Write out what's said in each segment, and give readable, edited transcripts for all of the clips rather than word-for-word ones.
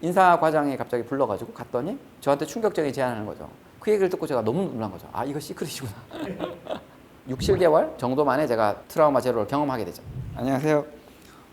인사 과장이 갑자기 불러가지고 갔더니 저한테 충격적인 제안을 하는 거죠. 그 얘기를 듣고 제가 너무 놀란 거죠. 아, 이거 시크릿이구나. 6, 7개월 정도 만에 제가 트라우마 제로를 경험하게 되죠. 안녕하세요.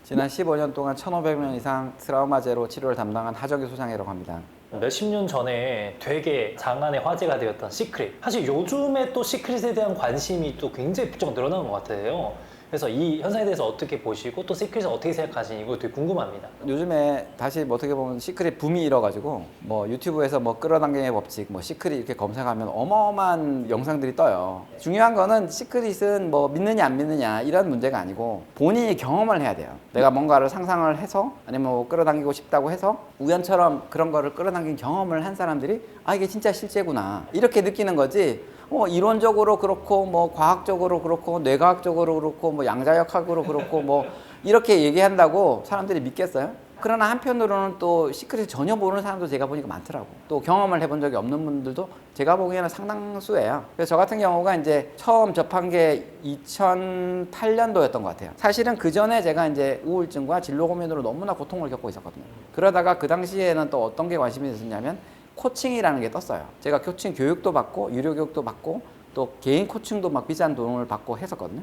지난 15년 동안 1,500명 이상 트라우마 제로 치료를 담당한 하정규 소장이라고 합니다. 몇십 년 전에 되게 장안의 화제가 되었던 시크릿. 사실 요즘에 또 시크릿에 대한 관심이 또 굉장히 부쩍 늘어나는 것 같아요. 그래서 이 현상에 대해서 어떻게 보시고 또 시크릿을 어떻게 생각하시는지 이거 되게 궁금합니다. 요즘에 다시 뭐 어떻게 보면 시크릿 붐이 일어가지고 뭐 유튜브에서 뭐 끌어당김의 법칙, 뭐 시크릿 이렇게 검색하면 어마어마한 영상들이 떠요. 중요한 거는 시크릿은 뭐 믿느냐 안 믿느냐 이런 문제가 아니고 본인이 경험을 해야 돼요. 내가 뭔가를 상상을 해서 아니면 뭐 끌어당기고 싶다고 해서 우연처럼 그런 거를 끌어당긴 경험을 한 사람들이 아, 이게 진짜 실제구나 이렇게 느끼는 거지. 이론적으로 그렇고 뭐 과학적으로 그렇고 뇌과학적으로 그렇고 뭐 양자역학으로 그렇고 뭐 이렇게 얘기한다고 사람들이 믿겠어요? 그러나 한편으로는 또 시크릿 전혀 모르는 사람도 제가 보니까 많더라고. 또 경험을 해본 적이 없는 분들도 제가 보기에는 상당수예요. 그래서 저 같은 경우가 이제 처음 접한 게 2008년도였던 것 같아요. 사실은 그 전에 제가 이제 우울증과 진로 고민으로 너무나 고통을 겪고 있었거든요. 그러다가 그 당시에는 또 어떤 게 관심이 있었냐면 코칭이라는 게 떴어요. 제가 코칭 교육도 받고 유료 교육도 받고 또 개인 코칭도 막 비싼 돈을 받고 했었거든요.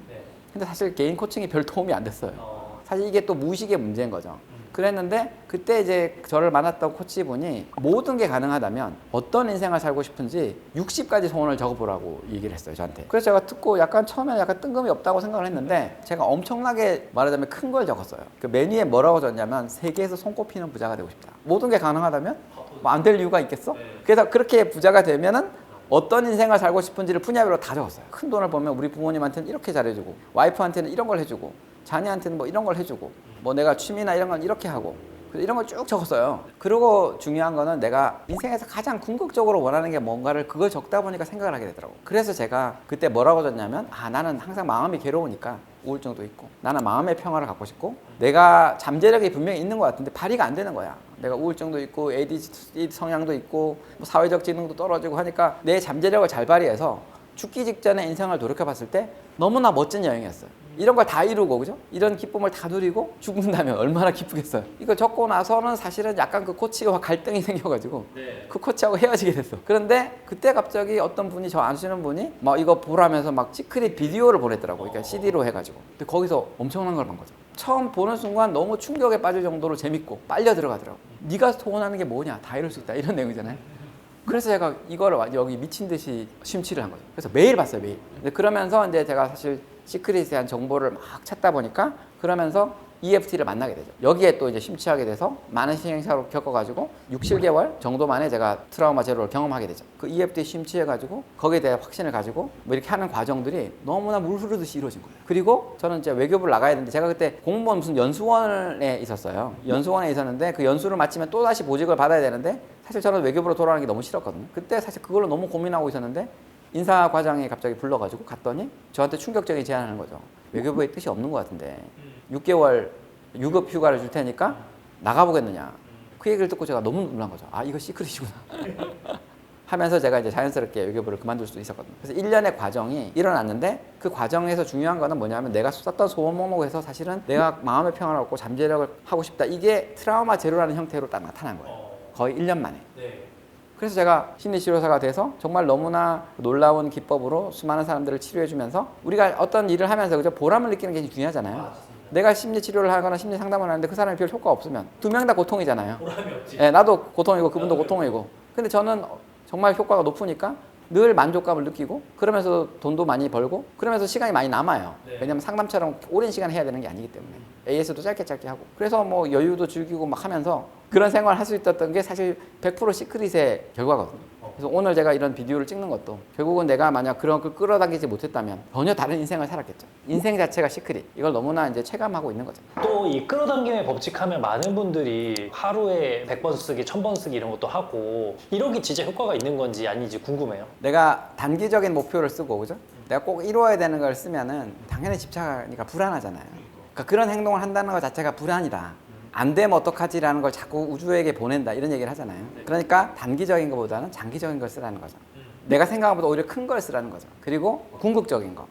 근데 사실 개인 코칭이 별 도움이 안 됐어요. 사실 이게 또 무의식의 문제인 거죠. 그랬는데 그때 이제 저를 만났던 코치분이 모든 게 가능하다면 어떤 인생을 살고 싶은지 60가지 소원을 적어보라고 얘기를 했어요, 저한테. 그래서 제가 듣고 약간 처음에는 약간 뜬금이 없다고 생각을 했는데 제가 엄청나게 말하자면 큰 걸 적었어요. 그 메뉴에 뭐라고 적었냐면 세계에서 손꼽히는 부자가 되고 싶다. 모든 게 가능하다면 뭐 안 될 이유가 있겠어? 그래서 그렇게 부자가 되면은 어떤 인생을 살고 싶은지를 분야별로 다 적었어요. 큰 돈을 벌면 우리 부모님한테는 이렇게 잘해주고 와이프한테는 이런 걸 해주고 자녀한테는 뭐 이런 걸 해주고 뭐 내가 취미나 이런 건 이렇게 하고 이런 걸 쭉 적었어요. 그리고 중요한 거는 내가 인생에서 가장 궁극적으로 원하는 게 뭔가를 그걸 적다 보니까 생각을 하게 되더라고. 그래서 제가 그때 뭐라고 적냐면 나는 항상 마음이 괴로우니까 우울증도 있고 나는 마음의 평화를 갖고 싶고 내가 잠재력이 분명히 있는 것 같은데 발휘가 안 되는 거야. 내가 우울증도 있고 ADHD 성향도 있고 뭐 사회적 지능도 떨어지고 하니까 내 잠재력을 잘 발휘해서 죽기 직전에 인생을 돌이켜봤을 때 너무나 멋진 여행이었어요. 이런 걸 다 이루고 그죠? 이런 기쁨을 다 누리고 죽는다면 얼마나 기쁘겠어요. 이거 적고 나서는 사실은 약간 그 코치와 갈등이 생겨가지고 그 코치하고 헤어지게 됐어. 그런데 그때 갑자기 어떤 분이 저 아시는 분이 막 이거 보라면서 막 시크릿 비디오를 보냈더라고. 그러니까 CD로 해가지고. 근데 거기서 엄청난 걸 본 거죠. 처음 보는 순간 너무 충격에 빠질 정도로 재밌고 빨려 들어가더라고. 네가 소원하는 게 뭐냐? 다 이룰 수 있다. 이런 내용이잖아요. 그래서 제가 이거를 여기 미친 듯이 심취를 한 거죠. 그래서 매일 봤어요, 매일. 근데 그러면서 이제 제가 사실 시크릿에 대한 정보를 막 찾다 보니까 그러면서 EFT를 만나게 되죠. 여기에 또 이제 심취하게 돼서 많은 신행사로 겪어가지고 6, 7개월 정도 만에 제가 트라우마 제로를 경험하게 되죠. 그 EFT에 심취해가지고 거기에 대한 확신을 가지고 뭐 이렇게 하는 과정들이 너무나 물 흐르듯이 이루어진 거예요. 그리고 저는 이제 외교부를 나가야 되는데 제가 그때 공무원 무슨 연수원에 있었어요. 연수원에 있었는데 그 연수를 마치면 또다시 보직을 받아야 되는데 사실 저는 외교부로 돌아가는 게 너무 싫었거든요. 그때 사실 그걸로 너무 고민하고 있었는데 인사 과장이 갑자기 불러가지고 갔더니 저한테 충격적인 제안을 하는 거죠. 외교부의 뜻이 없는 것 같은데 6개월 유급 휴가를 줄 테니까 나가보겠느냐. 그 얘기를 듣고 제가 너무 놀란 거죠. 아, 이거 시크릿이구나. 하면서 제가 이제 자연스럽게 외교부를 그만둘 수도 있었거든요. 그래서 1년의 과정이 일어났는데 그 과정에서 중요한 거는 뭐냐면 내가 썼던 소원 목록에서 사실은 내가 마음의 평화를 얻고 잠재력을 하고 싶다. 이게 트라우마 제로라는 형태로 딱 나타난 거예요. 거의 1년 만에. 그래서 제가 심리치료사가 돼서 정말 너무나 놀라운 기법으로 수많은 사람들을 치료해주면서 우리가 어떤 일을 하면서 그죠? 보람을 느끼는 게 중요하잖아요. 내가 심리치료를 하거나 심리상담을 하는데 그 사람이 별 효과 없으면 두 명 다 고통이잖아요. 보람이 없지. 네, 나도 고통이고 그분도 고통이고. 근데 저는 정말 효과가 높으니까 늘 만족감을 느끼고 그러면서 돈도 많이 벌고 그러면서 시간이 많이 남아요. 왜냐면 상담처럼 오랜 시간 해야 되는 게 아니기 때문에 AS도 짧게 하고 그래서 뭐 여유도 즐기고 막 하면서 그런 생활을 할 수 있었던 게 사실 100% 시크릿의 결과거든요. 그래서 오늘 제가 이런 비디오를 찍는 것도 결국은 내가 만약 그런 걸 끌어당기지 못했다면 전혀 다른 인생을 살았겠죠. 인생 자체가 시크릿. 이걸 너무나 이제 체감하고 있는 거죠. 또 이 끌어당김의 법칙하면 많은 분들이 하루에 100번 쓰기, 1000번 쓰기 이런 것도 하고 이런 게 진짜 효과가 있는 건지 아닌지 궁금해요. 내가 단기적인 목표를 쓰고 그죠? 내가 꼭 이루어야 되는 걸 쓰면은 당연히 집착하니까 불안하잖아요. 그러니까 그런 행동을 한다는 것 자체가 불안이다. 안 되면 어떡하지라는 걸 자꾸 우주에게 보낸다 이런 얘기를 하잖아요. 그러니까 단기적인 것보다는 장기적인 걸 쓰라는 거죠. 내가 생각한 것보다 오히려 큰 걸 쓰라는 거죠. 그리고 궁극적인 거.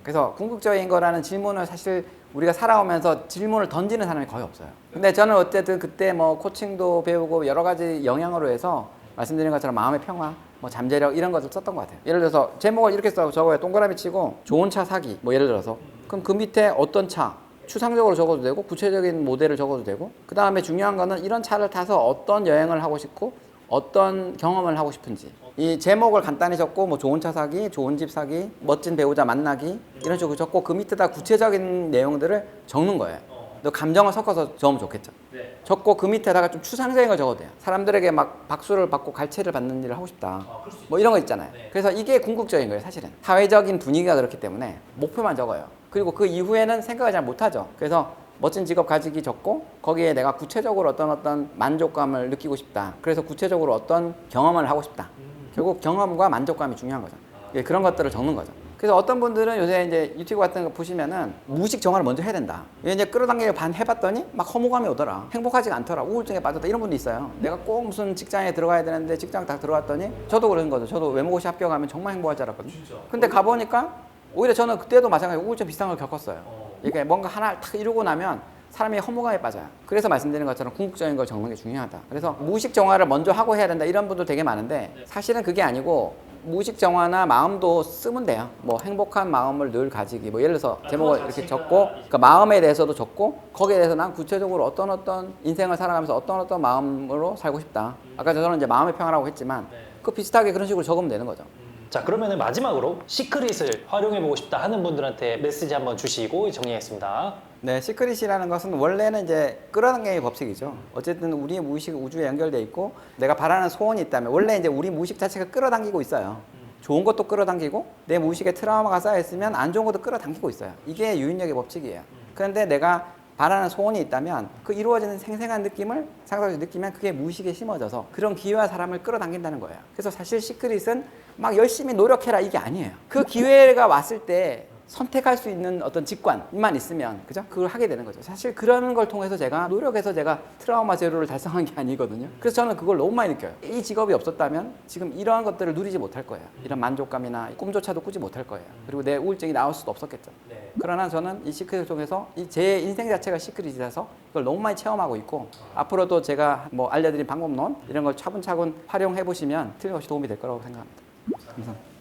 그래서 궁극적인 거라는 질문을 사실 우리가 살아오면서 질문을 던지는 사람이 거의 없어요. 근데 저는 어쨌든 그때 뭐 코칭도 배우고 여러 가지 영향으로 해서 말씀드린 것처럼 마음의 평화, 뭐 잠재력 이런 것을 썼던 것 같아요. 예를 들어서 제목을 이렇게 써 적어요. 동그라미 치고 좋은 차 사기 뭐 예를 들어서 그럼 그 밑에 어떤 차 추상적으로 적어도 되고 구체적인 모델을 적어도 되고 그 다음에 중요한 거는 이런 차를 타서 어떤 여행을 하고 싶고 어떤 경험을 하고 싶은지 이 제목을 간단히 적고 뭐 좋은 차 사기, 좋은 집 사기, 멋진 배우자 만나기 이런 식으로 적고 그 밑에다 구체적인 내용들을 적는 거예요. 또 감정을 섞어서 적으면 좋겠죠. 적고 그 밑에다가 좀 추상적인 걸 적어도 돼요. 사람들에게 막 박수를 받고 갈채를 받는 일을 하고 싶다. 뭐 이런 거 있잖아요. 그래서 이게 궁극적인 거예요, 사실은. 사회적인 분위기가 그렇기 때문에 목표만 적어요. 그리고 그 이후에는 생각을 잘 못하죠. 그래서 멋진 직업 가지기 적고 거기에 내가 구체적으로 어떤 만족감을 느끼고 싶다. 그래서 구체적으로 어떤 경험을 하고 싶다. 결국 경험과 만족감이 중요한 거죠. 그런 것들을 적는 거죠. 그래서 어떤 분들은 요새 이제 유튜브 같은 거 보시면은 무의식 정화를 먼저 해야 된다. 이제 끌어당기고 반 해봤더니 막 허무감이 오더라. 행복하지가 않더라. 우울증에 빠졌다. 이런 분도 있어요. 내가 꼭 무슨 직장에 들어가야 되는데 직장 딱 들어왔더니 저도 그런 거죠. 저도 외모고시 합격하면 정말 행복할 줄 알았거든요. 근데 가보니까 오히려 저는 그때도 마찬가지로 우울증 비슷한 걸 겪었어요. 이게 뭔가 하나를 탁 이루고 나면 사람이 허무감에 빠져요. 그래서 말씀드린 것처럼 궁극적인 걸 적는 게 중요하다. 그래서 무의식 정화를 먼저 하고 해야 된다 이런 분도 되게 많은데 사실은 그게 아니고 무의식 정화나 마음도 쓰면 돼요. 뭐 행복한 마음을 늘 가지기 뭐 예를 들어서 제목을 이렇게 적고 그러니까 마음에 대해서도 적고 거기에 대해서 난 구체적으로 어떤 인생을 살아가면서 어떤 마음으로 살고 싶다. 아까 저는 이제 마음의 평화라고 했지만 그 비슷하게 그런 식으로 적으면 되는 거죠. 자, 그러면 마지막으로 시크릿을 활용해보고 싶다 하는 분들한테 메시지 한번 주시고 정리하겠습니다. 네, 시크릿이라는 것은 원래는 이제 끌어당기기 법칙이죠. 어쨌든 우리의 무의식이 우주에 연결돼 있고 내가 바라는 소원이 있다면 원래 이제 우리 무의식 자체가 끌어당기고 있어요. 좋은 것도 끌어당기고 내 무의식에 트라우마가 쌓여 있으면 안 좋은 것도 끌어당기고 있어요. 이게 유인력의 법칙이에요. 그런데 내가 바라는 소원이 있다면 그 이루어지는 생생한 느낌을 상상해서 느끼면 그게 무의식에 심어져서 그런 기회와 사람을 끌어당긴다는 거예요. 그래서 사실 시크릿은 막 열심히 노력해라 이게 아니에요. 그 기회가 왔을 때 선택할 수 있는 어떤 직관만 있으면 그죠? 그걸 하게 되는 거죠. 사실 그런 걸 통해서 제가 노력해서 제가 트라우마 제로를 달성한 게 아니거든요. 그래서 저는 그걸 너무 많이 느껴요. 이 직업이 없었다면 지금 이러한 것들을 누리지 못할 거예요. 이런 만족감이나 꿈조차도 꾸지 못할 거예요. 그리고 내 우울증이 나올 수도 없었겠죠. 그러나 저는 이 시크릿을 통해서 제 인생 자체가 시크릿이라서 이걸 너무 많이 체험하고 있고 앞으로도 제가 뭐 알려드린 방법론 이런 걸 차분차분 활용해 보시면 틀림없이 도움이 될 거라고 생각합니다. 감사합니다.